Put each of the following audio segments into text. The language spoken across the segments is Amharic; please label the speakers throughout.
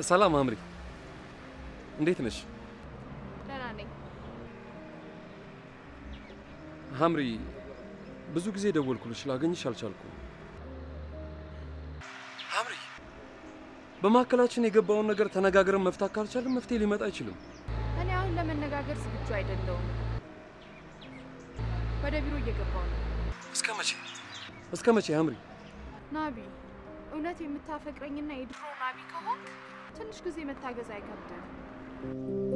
Speaker 1: ሰላም አምሪ እንዴት ነሽ?
Speaker 2: ደህና ነኝ።
Speaker 1: አምሪ ብዙ ጊዜ ደወልኩልሽ ላገኝሽ አልቻልኩም። አምሪ በማከላችን የገባውን ነገር ተነጋግረን መፍታት ካልቻልን መፍትሄ ሊመጣ አይችልም።
Speaker 2: እኔ አሁን ለመነጋገር ዝግጁ አይደለሁም። ወደ ቢሮ እየገባሁ ነው። እስከ መቼ አምሪ? ናቢ እውነት የምታፈቅረኝና የድሮ ናቢ ከሆንክ ትንሽ ጊዜ መታገዝ አይከብድም።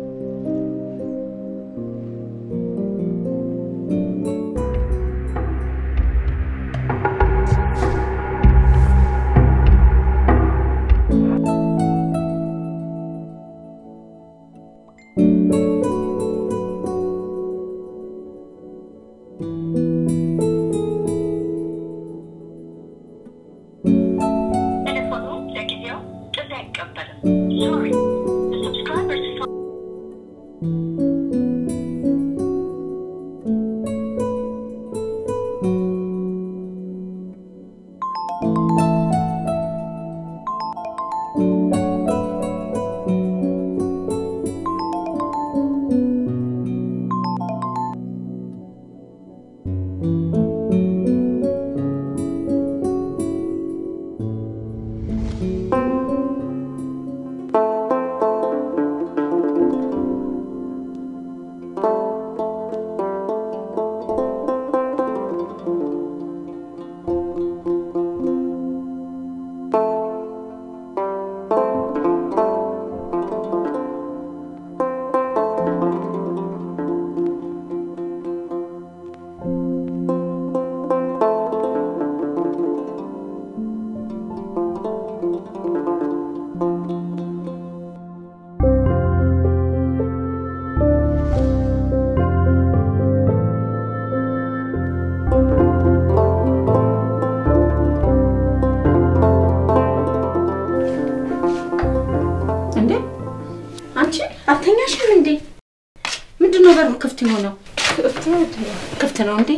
Speaker 3: كفت ነው እንዴ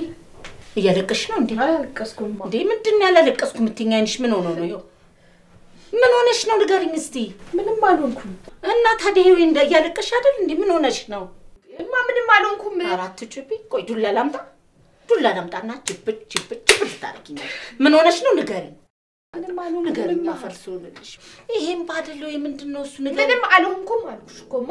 Speaker 3: እያለቀሽ ነው እንዴ
Speaker 2: አላለቀስኩም
Speaker 3: እንዴ ምንድነው ያላለቀስኩ ምትኛንሽ ምን ሆኖ ነው ይው ምን ሆነሽ ነው ንገሪኝ እስቲ
Speaker 2: ምንም አልሆንኩም
Speaker 3: እና ታዲያ ይሄ እንደ እያለቀሽ አይደል እንዴ ምን ሆነሽ ነው
Speaker 2: ምንም አልሆንኩም
Speaker 3: አራት ጭቢ ቆይ ዱላ ላምጣና ጭብ ታረጊኝ ምን ሆነሽ ነው ንገሪኝ
Speaker 2: ምንም አልሆንኩም
Speaker 3: ንገሪኝ አፈርሶልሽ ይሄን ባደለው ምንድነው እሱ ንገሪኝ
Speaker 2: ምንም አልሆንኩም አልኩሽ እኮማ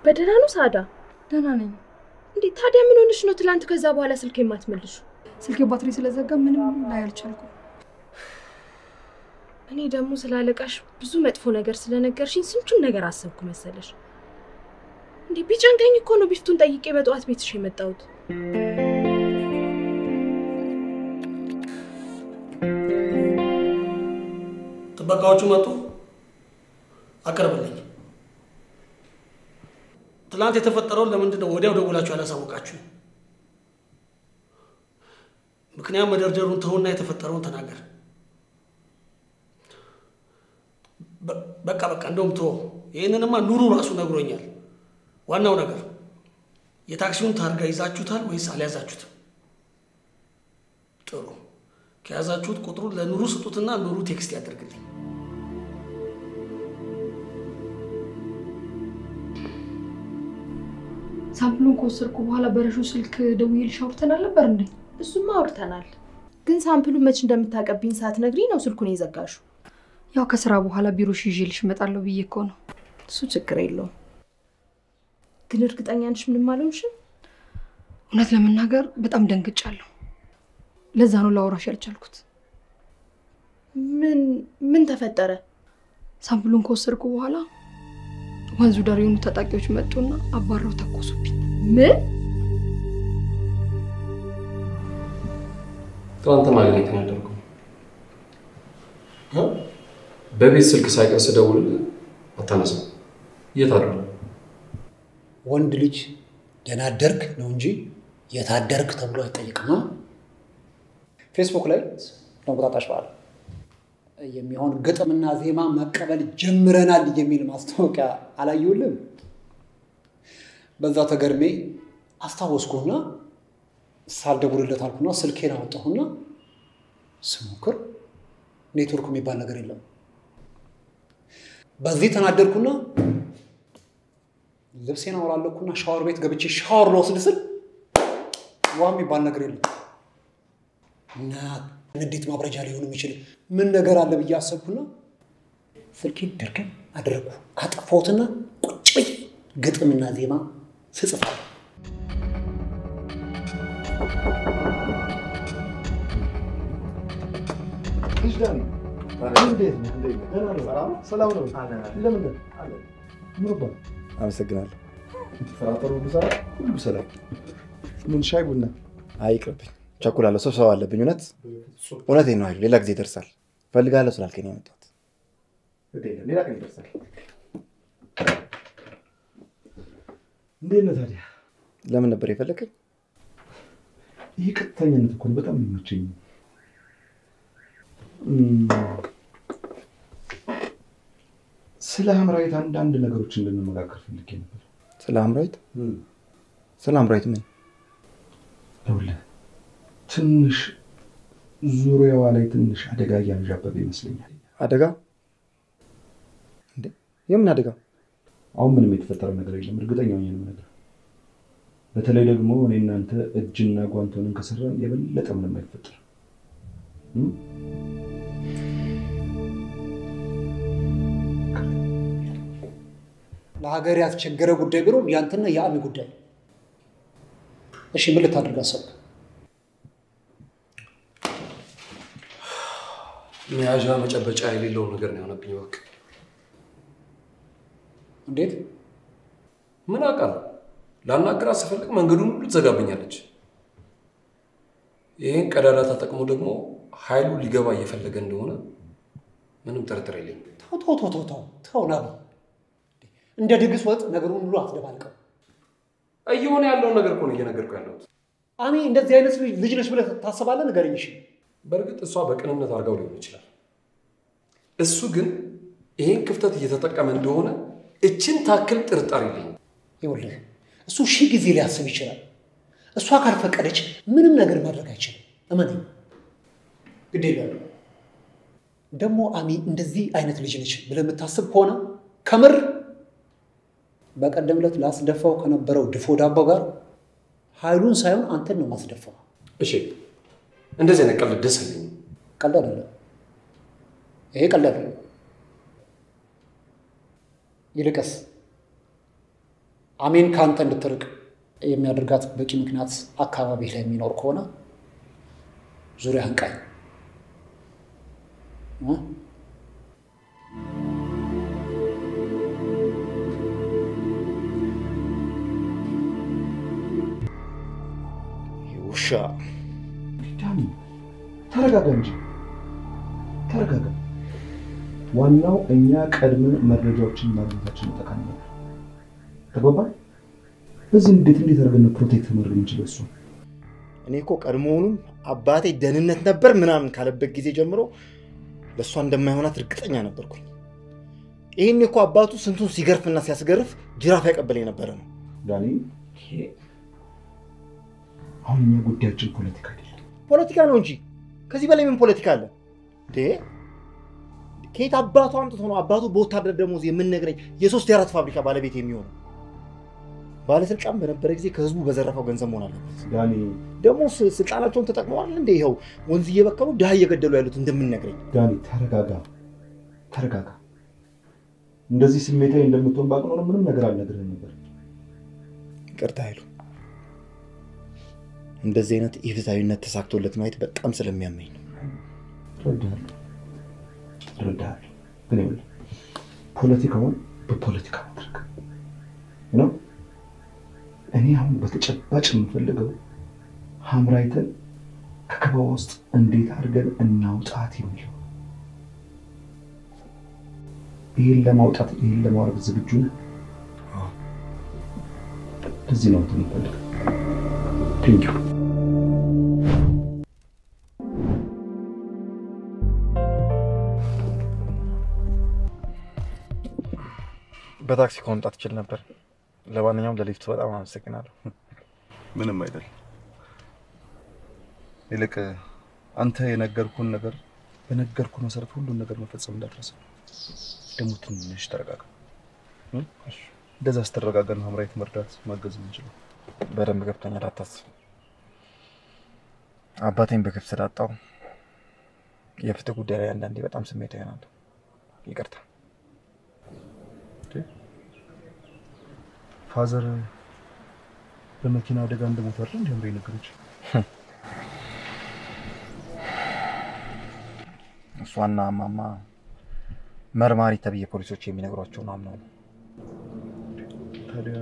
Speaker 2: በደህና ነው ሳዳ
Speaker 4: ደህና ነኝ
Speaker 2: እንዴ ታዲያ ምን ሆነሽ ነው ትላንት ከዛ በኋላ ስልክ የማትመልሹ
Speaker 4: ስልኬ ባትሪ ስለዘጋ ምንም ላይ አልቻልኩም
Speaker 2: እኔ ደግሞ ስላለቃሽ ብዙ መጥፎ ነገር ስለነገርሽኝ ስንቱን ነገር አሰብኩ መሰለሽ እንዴ ቢጨንቀኝ እኮ ነው ቢፍቱን ጠይቄ በጧት ቤትሽ የመጣሁት
Speaker 5: ጥበቃዎቹ መጡ አቀርብልኝ ትላንት የተፈጠረው ለምንድን ነው ወዲያው ደውላችሁ ያላሳወቃችሁ ምክንያቱም መደርደሩን ተውና የተፈጠረውን ተናገር በቃ እንደውም ተው ይሄንንማ ኑሩ ራሱ ነግሮኛል ዋናው ነገር የታክሲውን ታርጋ ይዛችሁታል ወይስ አልያዛችሁትም ጥሩ ከያዛችሁት ቁጥሩን ለኑሩ ስጡትና ኑሩ ቴክስት ያደርግልኝ
Speaker 4: ሳምፕሉን ከወሰድኩ በኋላ በረሹ ስልክ ደውዬልሽ አውርተናል ነበር እንዴ
Speaker 2: እሱማ አውርተናል ግን ሳምፕሉ መች እንደምታቀብኝ ሳትነግሪኝ ነው ስልኩን የዘጋሽው
Speaker 4: ያው ከስራ በኋላ ቢሮሽ ይዤልሽ እመጣለሁ ብዬ እኮ ነው
Speaker 2: እሱ ችግር የለውም ግን እርግጠኛ ነሽ ምንም አልሆንሽም
Speaker 4: እውነት ለመናገር በጣም ደንግጫለሁ ለዛ ነው ላውራሽ ያልቻልኩት
Speaker 2: ምን ተፈጠረ
Speaker 4: ሳምፕሉን ከወሰድኩ በኋላ ወንዙ ዳር የሆኑ ታጣቂዎች መጡና አባረው ተኮሱብኝ
Speaker 2: ምን
Speaker 1: ትላንት ማግኘት ነው በቤት ስልክ ሳይቀር ደውል አታነሳም። የታደረ
Speaker 6: ወንድ ልጅ ደህና አደርክ ነው እንጂ የታደርክ ተብሎ አይጠይቅም። ፌስቡክ ላይ እንቁጣጣሽ በዓል የሚሆን ግጥምና ዜማ መቀበል ጀምረናል የሚል ማስታወቂያ አላየሁልም? በዛ ተገርሜ አስታወስኩና ሳልደውልለት አልኩና ስልኬን አወጣሁና ስሞክር ኔትወርክ የሚባል ነገር የለም። በዚህ ተናደርኩና ልብሴን አወላለኩና ሻወር ቤት ገብቼ ሻወር ልወስድ ስል ዋ የሚባል ነገር የለም። እና ንዴት ማብረጃ ሊሆን የሚችል ምን ነገር አለ ብዬ አሰብኩና ስልኬን ድርግም አደረኩ። አጠፋሁትና ቁጭ ብዬ ግጥምና ዜማ ስጽፋለሁ።
Speaker 7: ይሽዳን እንዴት ነው? ሰላም ነው? ለምን ነው? ምሩባ
Speaker 8: አመሰግናለሁ።
Speaker 7: ስራ ጥሩ ሁሉ ሰላም። ምን ሻይ ቡና?
Speaker 8: አይቅርብኝ፣ ቸኩላለሁ። ስብሰባ አለብኝ። እውነቴን ነው። ሌላ ጊዜ ይደርሳል። ፈልጋለሁ ስላልከኝ ነው የመጣሁት።
Speaker 7: ሌላ ቀን ይደርሳል። እንዴት ነህ ታዲያ?
Speaker 8: ለምን ነበር የፈለከኝ?
Speaker 7: ይህ ቀጥተኛነት እኮ ነው በጣም የሚመቸኝ። ስለ ሐምራዊት አንዳንድ ነገሮችን እንድንመካከር ፈልጌ ነበር።
Speaker 8: ስለ ሐምራዊት? ስለ ሐምራዊት ምን?
Speaker 7: ይኸውልህ ትንሽ ዙሪያዋ ላይ ትንሽ አደጋ እያንዣበበ ይመስለኛል።
Speaker 8: አደጋ? እንዴ የምን አደጋ?
Speaker 7: አሁን ምንም የተፈጠረ ነገር የለም። እርግጠኛ ነኝ ነው ነገር። በተለይ ደግሞ እኔ እናንተ እጅና ጓንት ሆነን ከሰራን የበለጠ ምንም አይፈጠርም።
Speaker 6: ለሀገር ያስቸገረ ጉዳይ ብሎ ያንተና የአሚ ጉዳይ። እሺ ምን ልታደርግ አሰብክ?
Speaker 1: መያዣ መጨበጫ የሌለው ነገር ነው የሆነብኝ። ወክ
Speaker 6: እንዴት?
Speaker 1: ምን አውቃለሁ? ላናግራት ስፈልግ መንገዱን ሁሉ ትዘጋብኛለች። ይሄን ቀዳዳ ተጠቅሞ ደግሞ ኃይሉ ሊገባ እየፈለገ እንደሆነ ምንም ጥርጥር የለኝም።
Speaker 6: ተው ናቢ፣ እንደ ድግስ ወጥ ነገሩን ሁሉ አትደባልቀው።
Speaker 1: እየሆነ ያለውን ነገር እኮ ነው እየነገርኩ ያለሁት።
Speaker 6: አሚ እንደዚህ አይነት ልጅ ነሽ ብለህ ታስባለህ? ንገረኝ። እሺ
Speaker 1: በእርግጥ እሷ በቅንነት አድርጋው ሊሆን ይችላል። እሱ ግን ይሄን ክፍተት እየተጠቀመ እንደሆነ እችን ታክል ጥርጣሬ የለኝም።
Speaker 6: ይኸውልህ እሱ ሺህ ጊዜ ሊያስብ ይችላል። እሷ ካልፈቀደች ምንም ነገር ማድረግ አይችልም። እመነኝ። ግድ የለም ደግሞ አሚ እንደዚህ አይነት ልጅ ነች ብለህ የምታስብ ከሆነ ከምር በቀደም ዕለት ላስደፋው ከነበረው ድፎ ዳቦ ጋር ኃይሉን ሳይሆን አንተን ነው ማስደፋው።
Speaker 1: እሺ እንደዚህ አይነት ቀልድ ደስ አይለኝም።
Speaker 6: ቀልድ አይደለም ይሄ፣ ቀልድ አይደለም። ይልቅስ አሜን ከአንተ እንድትርቅ የሚያደርጋት በቂ ምክንያት አካባቢ ላይ የሚኖር ከሆነ ዙሪያህን ቃኝ።
Speaker 8: ውሻ
Speaker 7: ዳኒ ተረጋጋ እንጂ ተረጋጋ። ዋናው እኛ ቀድመን መረጃዎችን ማግኘታችን ጠቃሚ ነው። ተግባባን? በዚህ እንዴት አድርገን ፕሮቴክት ማድረግ እንችላለን? እሱ
Speaker 8: እኔ እኮ ቀድሞውንም አባቴ ደህንነት ነበር ምናምን ካለበት ጊዜ ጀምሮ ለሷ እንደማይሆናት እርግጠኛ ነበርኩኝ። ይሄን እኮ አባቱ ስንቱን ሲገርፍና ሲያስገርፍ ጅራፍ ያቀበለ የነበረ ነው።
Speaker 7: ዳኒ አሁን እኛ ጉዳያችን ፖለቲካ አይደለም።
Speaker 8: ፖለቲካ ነው እንጂ ከዚህ በላይ ምን ፖለቲካ አለ? ከየት አባቱ አምጥቶ ነው አባቱ በወታደር ደሞዝ የምንነግረኝ የሶስት የአራት ፋብሪካ ባለቤት የሚሆነው? ባለስልጣን በነበረ ጊዜ ከህዝቡ በዘረፈው ገንዘብ መሆን አለበት።
Speaker 7: ዳኒ
Speaker 8: ደግሞ ስልጣናቸውን ተጠቅመዋል እንዴ? ይኸው ወንዝ እየበከሉ ድሃ እየገደሉ ያሉት እንደምንነግረኝ።
Speaker 7: ዳኒ ተረጋጋ። እንደዚህ ስሜታዊ እንደምትሆን ባቅ ነው ምንም ነገር አልነግርህም ነበር።
Speaker 8: ይቅርታ ኃይሉ፣ እንደዚህ አይነት ኢፍትሐዊነት ተሳክቶለት ማየት በጣም ስለሚያመኝ ነው።
Speaker 7: እረዳለሁ። ግን ይኸውልህ ፖለቲካውን በፖለቲካ ማድረግ ነው። እኔ አሁን በተጨባጭ የምፈልገው ሐምራዊትን ከከበባ ውስጥ እንዴት አድርገን እናውጣት የሚለው። ይሄን ለማውጣት ይሄን ለማውረድ ዝግጁ ነህ? እዚህ ነው የምፈልገው። ቴንኪው።
Speaker 8: በታክሲ መምጣት ትችል ነበር። ለማንኛውም ለሊፍቱ በጣም አመሰግናለሁ።
Speaker 7: ምንም አይደል። ይልቅ አንተ የነገርኩን ነገር በነገርኩ መሰረት ሁሉን ነገር መፈጸም እንዳትረሳ። ደግሞ ትንሽ ተረጋጋ። እንደዛ ስትረጋጋ ነው ሐምራዊት መርዳት ማገዝ የምንችለው።
Speaker 8: በደንብ ገብቶኛል፣ አታስብ። አባቴን በክፍ ስላጣው የፍትህ ጉዳይ ላይ አንዳንዴ በጣም ስሜታዊ እሆናለሁ። ይቅርታ።
Speaker 7: ፋዘር በመኪና አደጋ እንደሞተ አይደል እንዴ ሐምራዊ ነገሮች?
Speaker 8: እሷና ማማ መርማሪ ተብዬ ፖሊሶች የሚነግሯቸውን አምነው ነው።
Speaker 7: ታዲያ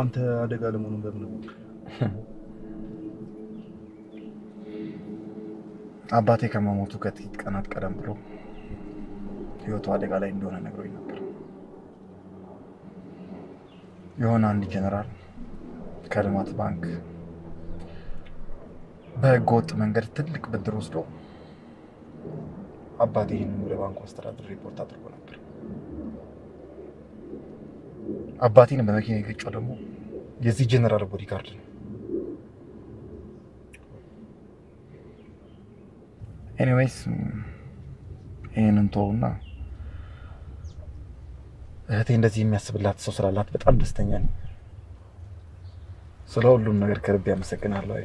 Speaker 7: አንተ አደጋ ለመሆኑን በምን ወቅ?
Speaker 8: አባቴ ከመሞቱ ከጥቂት ቀናት ቀደም ብሎ ህይወቱ አደጋ ላይ እንደሆነ ነግሮኝ ነበር። የሆነ አንድ ጀነራል ከልማት ባንክ በህገወጥ መንገድ ትልቅ ብድር ወስዶ አባቴ ይህንን ወደ ባንኩ አስተዳደር ሪፖርት አድርጎ ነበር። አባቴን በመኪና የገጨው ደግሞ የዚህ ጀነራል ቦዲጋርድ ነው። ኤኒዌይስ ይህንን ተውና እህቴ እንደዚህ የሚያስብላት ሰው ስላላት በጣም ደስተኛ ነኝ። ስለ ሁሉም ነገር ከልብ አመሰግናለሁ።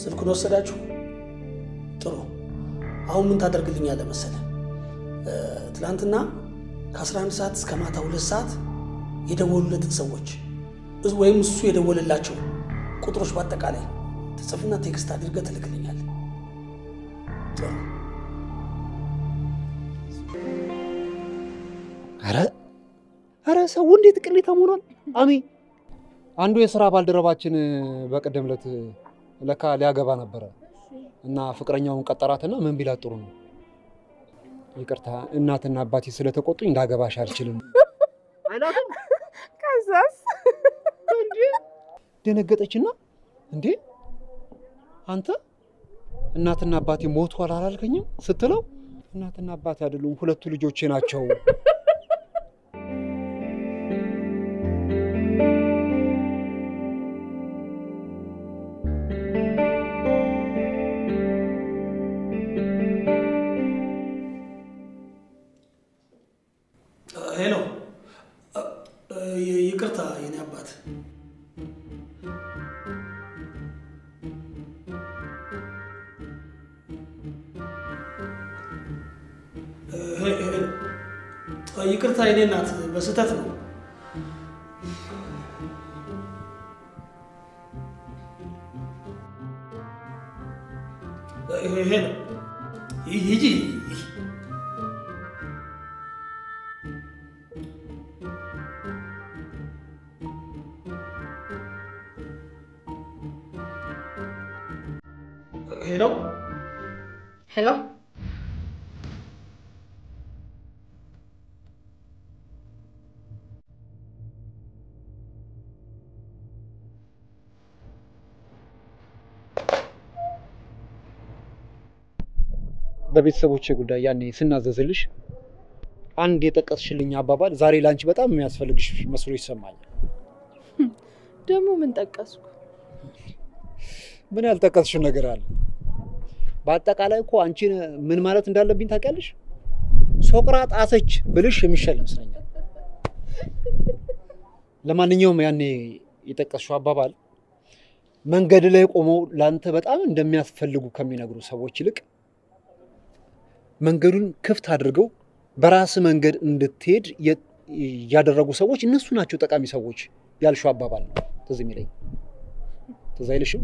Speaker 5: ስልኩን ወሰዳችሁ? ጥሩ። አሁን ምን ታደርግልኛለህ መሰለህ? ትላንትና ከ11 ሰዓት እስከ ማታ 2 ሰዓት የደወሉለትን ሰዎች ወይም እሱ የደወለላቸው ቁጥሮች በአጠቃላይ ተጽፍና ቴክስት አድርገህ ትልክልኛለህ። ጥሩ።
Speaker 6: አረ ሰው እንዴት ቅሌታም ሆኗል። አሚ አንዱ የሥራ ባልደረባችን በቀደም ዕለት ለካ ሊያገባ ነበረ እና ፍቅረኛውን ቀጠራትና ምን ቢላት ጥሩ ነው? ይቅርታ እናትና አባቴ ስለተቆጡኝ እንዳገባሽ አልችልም አይላትም።
Speaker 2: ከዛስ
Speaker 6: እንዴ ደነገጠችና እንዴ አንተ እናትና አባቴ ሞቷል አላልከኝም ስትለው እናትና አባቴ አይደሉም ሁለቱ ልጆቼ ናቸው።
Speaker 5: ሄሎ፣ ይቅርታ የኔ አባት። ይቅርታ የኔ እናት፣ በስህተት ነው። ሄሎ ሂጂ። ሄሎ
Speaker 3: ሄሎ
Speaker 6: በቤተሰቦቼ ጉዳይ ያኔ ስናዘዝልሽ አንድ የጠቀስሽልኝ አባባል ዛሬ ላንቺ በጣም የሚያስፈልግሽ መስሎ ይሰማኛል።
Speaker 2: ደግሞ ምን ጠቀስኩ?
Speaker 6: ምን ያልጠቀስሽው ነገር አለ? በአጠቃላይ እኮ አንቺን ምን ማለት እንዳለብኝ ታውቂያለሽ? ሶቅራጣሰች ብልሽ የሚሻል ይመስለኛል። ለማንኛውም ያኔ የጠቀስሽው አባባል መንገድ ላይ ቆመው ላንተ በጣም እንደሚያስፈልጉ ከሚነግሩ ሰዎች ይልቅ መንገዱን ክፍት አድርገው በራስ መንገድ እንድትሄድ ያደረጉ ሰዎች እነሱ ናቸው ጠቃሚ ሰዎች ያልሽው አባባል ነው ትዝ የሚለኝ። ትዝ አይልሽም?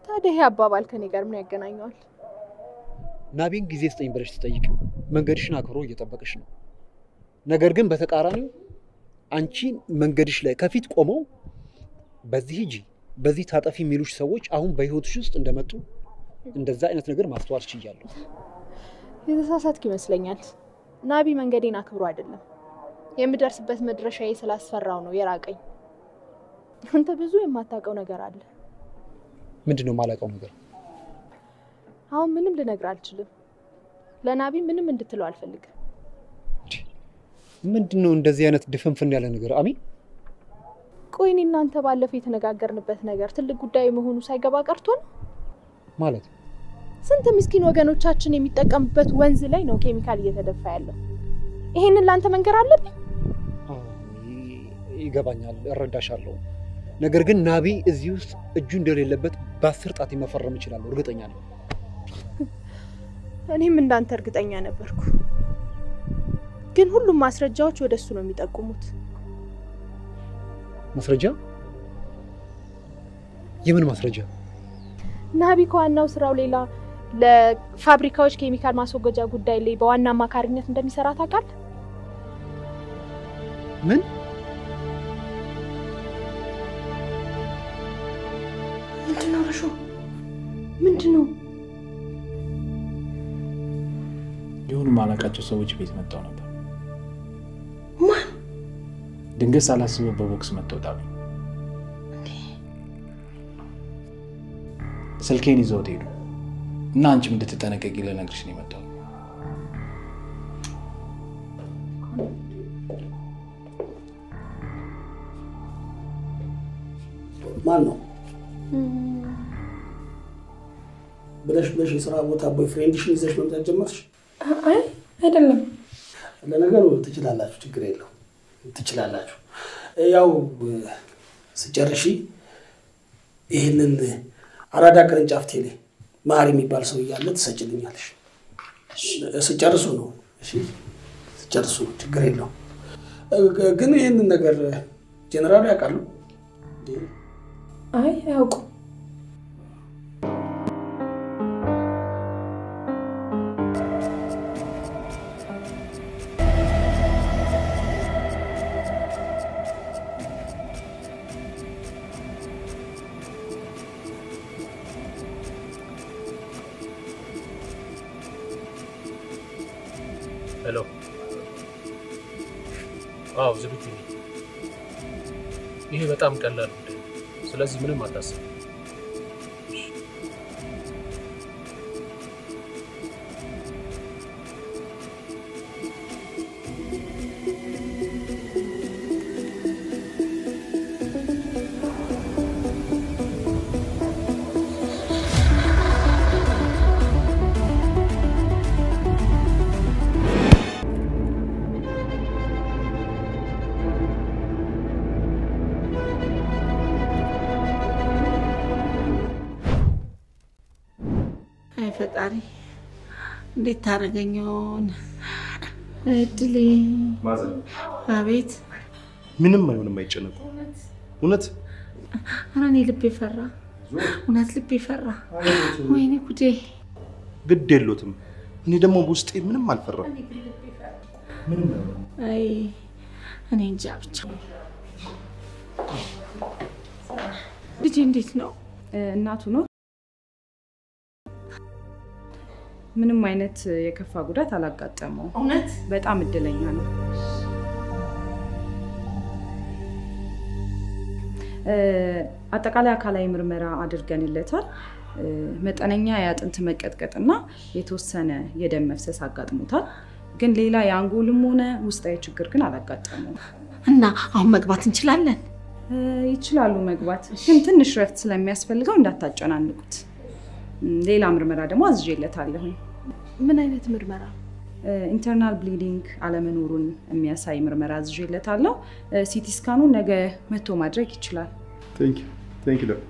Speaker 2: ታዲያ ይሄ አባባል ከኔ ጋር ምን ያገናኘዋል?
Speaker 6: ናቢን ጊዜ ስጠኝ ብለሽ ትጠይቂው መንገድሽን አክብሮ እየጠበቀሽ ነው። ነገር ግን በተቃራኒው አንቺ መንገድሽ ላይ ከፊት ቆመው በዚህ ሂጂ በዚህ ታጠፊ የሚሉሽ ሰዎች አሁን በህይወትሽ ውስጥ እንደመጡ እንደዛ አይነት ነገር ማስተዋል ችያለሁ።
Speaker 2: የተሳሳትክ ይመስለኛል። ናቢ መንገዴን አክብሮ አይደለም የምደርስበት መድረሻዬ ስላስፈራው ነው የራቀኝ። አንተ ብዙ የማታውቀው ነገር አለ።
Speaker 6: ምንድነው የማላውቀው ነገር?
Speaker 2: አሁን ምንም ልነግር አልችልም። ለናቢ ምንም እንድትለው አልፈልግም።
Speaker 6: ምንድነው እንደዚህ አይነት ድፍንፍን ያለ ነገር አሚ?
Speaker 2: ቆይ እኔ እናንተ ባለፈው የተነጋገርንበት ነገር ትልቅ ጉዳይ መሆኑ ሳይገባ ቀርቶ ነው
Speaker 6: ማለት?
Speaker 2: ስንት ምስኪን ወገኖቻችን የሚጠቀሙበት ወንዝ ላይ ነው ኬሚካል እየተደፋ ያለው። ይሄንን ላንተ መንገር አለብኝ?
Speaker 6: ይገባኛል፣ እረዳሻለሁ። ነገር ግን ናቢ እዚህ ውስጥ እጁ እንደሌለበት በ10 ጣት መፈረም ይችላል፣ እርግጠኛ ነኝ።
Speaker 2: እኔም እንዳንተ እርግጠኛ ነበርኩ። ግን ሁሉም ማስረጃዎች ወደሱ ነው የሚጠቁሙት።
Speaker 6: ማስረጃ? የምን ማስረጃ?
Speaker 2: ናቢ ከዋናው ስራው ሌላ ለፋብሪካዎች ኬሚካል ማስወገጃ ጉዳይ ላይ በዋና አማካሪነት እንደሚሰራ ታውቃለህ?
Speaker 6: ምን?
Speaker 2: ምንድነው ረሹ? ምንድነው?
Speaker 9: የሆኑ ማላውቃቸው ሰዎች ቤት መጣው ነበር።
Speaker 2: ማን?
Speaker 9: ድንገት ሳላስበው በቦክስ መጣው ጣሉኝ። ስልኬን ይዘውት ሄዱ እና አንቺም እንድትጠነቀቂ ልነግርሽ ነው የመጣው።
Speaker 5: ማን ነው ብለሽ የስራ ቦታ ቦይፍሬንድሽን ይዘሽ መምጣት ጀመርሽ?
Speaker 4: አይ አይደለም።
Speaker 5: ለነገሩ ትችላላችሁ፣ ችግር የለው ትችላላችሁ። ያው ስጨርሺ ይሄንን አራዳ ቅርንጫፍ ቴሌ ማሪ የሚባል ሰው እያለ ትሰጭልኛለሽ። ስጨርሱ ነው። እሺ ስጨርሱ ችግር የለው። ግን ይሄንን ነገር ጀነራል ያውቃሉ?
Speaker 4: አይ አያውቁም።
Speaker 1: ሄሎ። አዎ ዝብት ነኝ። ይሄ በጣም ቀላል ጉዳይ ነው። ስለዚህ ምንም አታስብ።
Speaker 3: ፈጣሪ እንዴት ታረገኛውን እድሌ።
Speaker 7: ማዘን
Speaker 3: አቤት።
Speaker 7: ምንም አይሆንም፣ አይጨነቁ። እውነት
Speaker 3: ኧረ እኔ ልቤ ፈራ፣ እውነት ልቤ ፈራ። ወይኔ ጉዴ።
Speaker 7: ግድ የሉትም። እኔ ደግሞ ውስጤ ምንም አልፈራም። ምንም ነው።
Speaker 3: አይ እኔ እንጃ ብቻ። ልጅ እንዴት ነው?
Speaker 10: እናቱ ነው። ምንም አይነት የከፋ ጉዳት አላጋጠመው።
Speaker 3: እውነት
Speaker 10: በጣም እድለኛ ነው። አጠቃላይ አካላዊ ምርመራ አድርገንለታል። መጠነኛ የአጥንት መቀጥቀጥና የተወሰነ የደም መፍሰስ አጋጥሞታል። ግን ሌላ የአንጎልም ሆነ ውስጣዊ ችግር ግን አላጋጠመው።
Speaker 3: እና አሁን መግባት እንችላለን?
Speaker 10: ይችላሉ መግባት፣ ግን ትንሽ ረፍት ስለሚያስፈልገው እንዳታጨናንቁት። ሌላ ምርመራ ደግሞ አዝዤለታለሁ።
Speaker 2: ምን አይነት ምርመራ?
Speaker 10: ኢንተርናል ብሊዲንግ አለመኖሩን የሚያሳይ ምርመራ አዝዤለታለሁ። ሲቲ ስካኑ ነገ መቶ ማድረግ ይችላል።
Speaker 7: ቴንክ ዩ ዶክተር።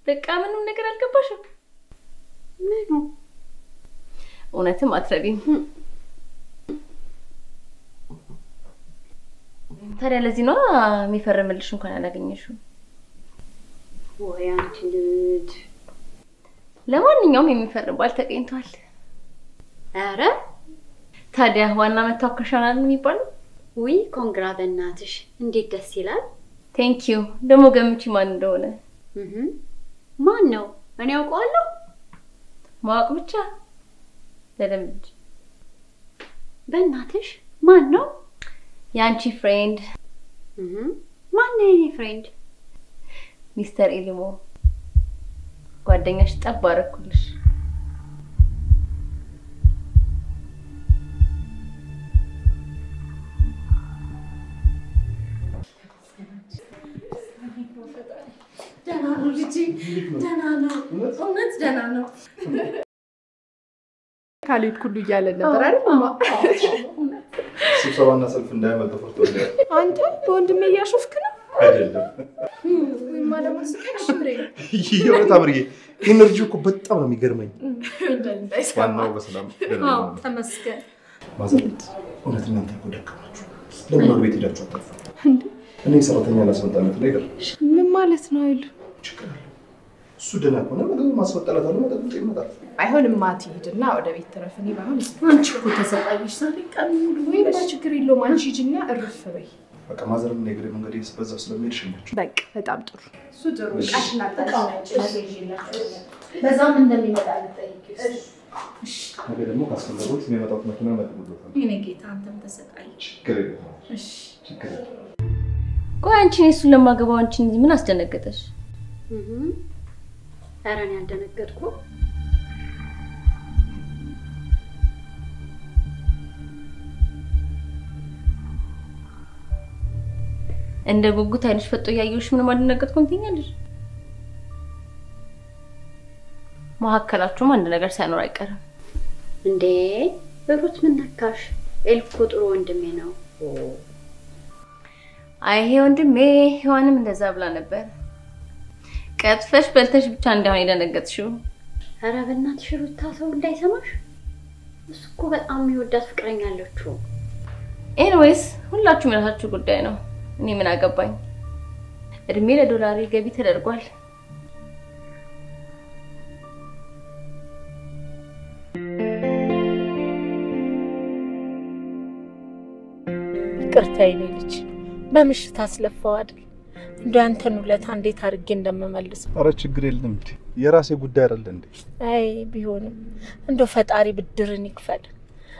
Speaker 11: በቃ ምንም ነገር አልገባሽም? ምኑ? እውነትም አትረቢም። ታዲያ ለዚህ ነው የሚፈርምልሽ እንኳን አላገኘሽው።
Speaker 12: ወይ አንቺ ልጅ።
Speaker 11: ለማንኛውም የሚፈርም ባል ተገኝቷል።
Speaker 12: አረ
Speaker 11: ታዲያ ዋና መታወከሻናል የሚባለው?
Speaker 12: ውይ ኮንግራ በእናትሽ እንዴት ደስ ይላል።
Speaker 11: ቴንክ ዩ። ደግሞ ገምቺ ማን እንደሆነ?
Speaker 12: ማን ነው? እኔ አውቀዋለሁ።
Speaker 11: ማወቅ ብቻ ለደምድ።
Speaker 12: በእናትሽ ማን ነው?
Speaker 11: ያንቺ ፍሬንድ።
Speaker 12: ማን ነው የኔ ፍሬንድ?
Speaker 11: ሚስተር ኤሊሞ ጓደኛሽ ጠብ አደረኩልሽ።
Speaker 3: ደህና ነው ልጄ፣ ደህና ነው። እውነት ደህና ነው።
Speaker 2: ካሌብ ኩሉ እያለ ነበር አይደል ማማ?
Speaker 7: ስብሰባና ሰልፍ እንዳይመጣ ፈርቶ ነው።
Speaker 2: አንተ በወንድሜ እያሾፍክ ነው
Speaker 7: አይደለም?
Speaker 2: ማለማ ስቀሽ ብሬ
Speaker 7: ይወጣ ብርዬ ኢነርጂው እኮ በጣም ነው የሚገርመኝ። ዋናው በሰላም
Speaker 3: አዎ ተመስገን።
Speaker 7: ማዘንት እውነት እናንተ እኮ ደከማችሁ። ለምን ቤት ሄዳችሁ አታርፉ? እኔ ሰራተኛ ላስመጣለት ነገር
Speaker 2: ምን ማለት ነው አይሉ?
Speaker 7: ችግር አለ። እሱ ደህና ከሆነ ምግብ ማስመጣለት አለ መጠጥ ይመጣል።
Speaker 2: አይሆንም ማቲ ሂድና ወደ ቤት ተረፍኒ ባይሆን
Speaker 3: አንቺ እኮ ተሰቃይሽ ዛሬ ቀን ሙሉ።
Speaker 2: ወይ ችግር የለውም አንቺ ሂጂና እርፍ በይ።
Speaker 7: በቃ ማዘርም ነገሬ መንገዴ በዛ ስለሚሄድ ሽኛችሁ።
Speaker 2: በቃ በጣም ጥሩ።
Speaker 3: እሱ ጥሩ ቃሽና ታውቃለች ማዘይላችሁ። በዛም እንደሚመጣ ልጠይቅሽ።
Speaker 7: ነገ ደግሞ ካስፈለጉት የሚመጣው መኪና መጥቶታል።
Speaker 3: እኔ ጌታ አንተም ተሰቃይሽ።
Speaker 7: ችግር የለም።
Speaker 3: እሺ
Speaker 7: ችግር የለም።
Speaker 11: ቆይ አንቺን እሱን ለማገባው አንቺን ምን አስደነገጠሽ?
Speaker 12: ኧረ እኔ አልደነገጥኩም።
Speaker 11: እንደ ጉጉት አይንሽ ፈጦ ያየውሽ ምንም አልደነገጥኩም ትኛለሽ? መሀከላችሁም አንድ ነገር ሳይኖር አይቀርም
Speaker 12: እንዴ? በሩት ምን ነካሽ? ኤልፎ ጥሩ ወንድሜ ነው።
Speaker 11: አይ ወንድሜ ሔዋንም እንደዛ ብላ ነበር። ቀጥፈሽ በልተሽ ብቻ እንዳሆነ የደነገጥሽው።
Speaker 12: ኧረ በእናትሽ ሩታ ሰው እንዳይሰማሽ። እሱ እኮ በጣም የሚወዳት ፍቅረኛ አለችው።
Speaker 11: ኤኒዌይስ ሁላችሁም የራሳችሁ ጉዳይ ነው። እኔ ምን አገባኝ? እድሜ ለዶላር ገቢ ተደርጓል።
Speaker 3: ይቅርታ የኔ ልጅ በምሽት አስለፋው አይደል? እንደው አንተን ውለታ እንዴት አድርጌ እንደምመልስ።
Speaker 7: ኧረ ችግር የለም እንዴ የራሴ ጉዳይ አይደል እንዴ?
Speaker 3: አይ ቢሆንም እንደው ፈጣሪ ብድርን ይክፈል።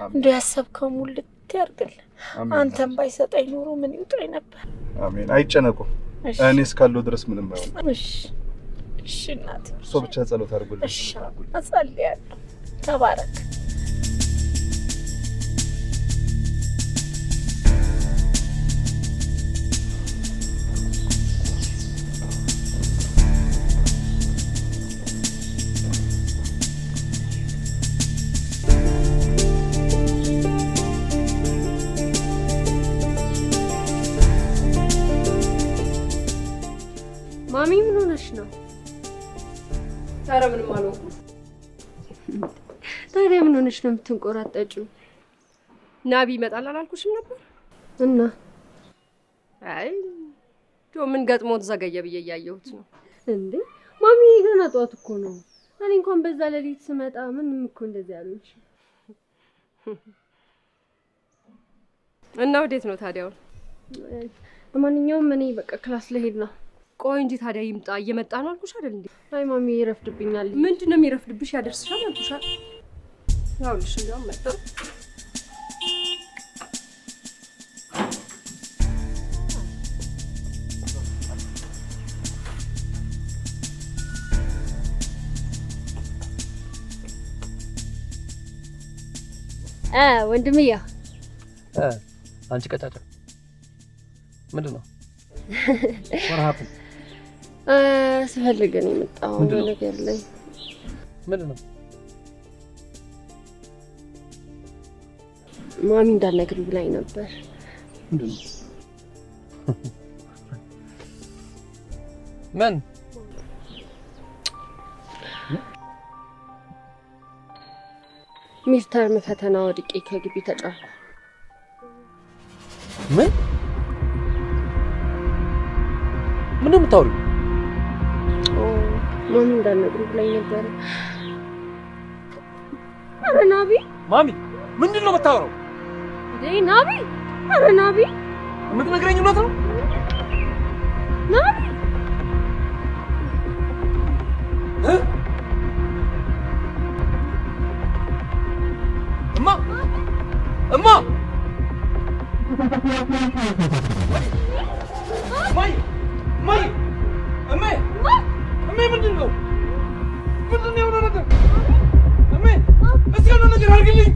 Speaker 3: እንደው ያሰብከው ሙልት ያርግል። አንተም ባይሰጠኝ ኑሮ ምን ይውጣኝ ነበር።
Speaker 7: አሜን። አይጨነቁ። እኔ እስካለሁ ድረስ ምንም አይሆንም።
Speaker 3: እሺ እናቴ።
Speaker 7: እሱ ብቻ ጸሎት አድርጉልኝ።
Speaker 3: እሺ አጸልያለሁ። ተባረክ።
Speaker 13: ማሚ ምን ሆነሽ ነው?
Speaker 4: ታዲያ ምንም አልሆንኩም።
Speaker 13: ታዲያ ምን ሆነሽ ነው የምትንቆራጠጪው?
Speaker 4: ናቢ ይመጣል አላልኩሽም ነበር?
Speaker 13: እና
Speaker 4: አይ ምን ገጥሞት ዘገየ ብዬ እያየሁት ነው።
Speaker 13: እንዴ ማሚ ገና ጠዋት እኮ ነው። እኔ እንኳን በዛ ሌሊት ስመጣ ምንም እኮ እንደዚህ ያሉሽ።
Speaker 4: እና ወዴት ነው ታዲያው?
Speaker 13: ለማንኛውም እኔ በቃ ክላስ ልሄድ ነው።
Speaker 4: ቆይ እንጂ ታዲያ ይምጣ። እየመጣ ነው አልኩሽ አይደል እንዴ?
Speaker 13: አይ ማሚ ይረፍድብኛል።
Speaker 4: ምንድነው የሚረፍድብሽ? ያደርስሻል አልኩሻል። ያውልሽ እንደውም መጣ።
Speaker 13: ወንድምዬ
Speaker 1: አንቺ ቀጫጫ ምንድነው? What happened?
Speaker 13: ስፈልግ ነው የመጣው ነገር ላይ
Speaker 1: ምንድነው?
Speaker 13: ማሚ እንዳልነግርህ ብላኝ ነበር።
Speaker 1: ምንድነው? ምን?
Speaker 13: ሚድተርም ፈተና ወድቄ ከግቢ ተጫልኩ።
Speaker 1: ምን? ምን የምታወሪው?
Speaker 13: ማሚ እንዳልነግርህ ብላኝ ነበር። ኧረ ናቢ!
Speaker 1: ማሚ ምንድነው የምታወራው?
Speaker 13: እንዴ ናቢ! ኧረ ናቢ!
Speaker 1: የምትነግረኝ እውነት ነው?
Speaker 13: ናቢ!
Speaker 1: እማ! ማይ! ማይ! እሜ! እሜ ምንድነው? ምንድነው የሆነ ነገር? እሜ! እስኪ የሆነ ነገር አድርግልኝ!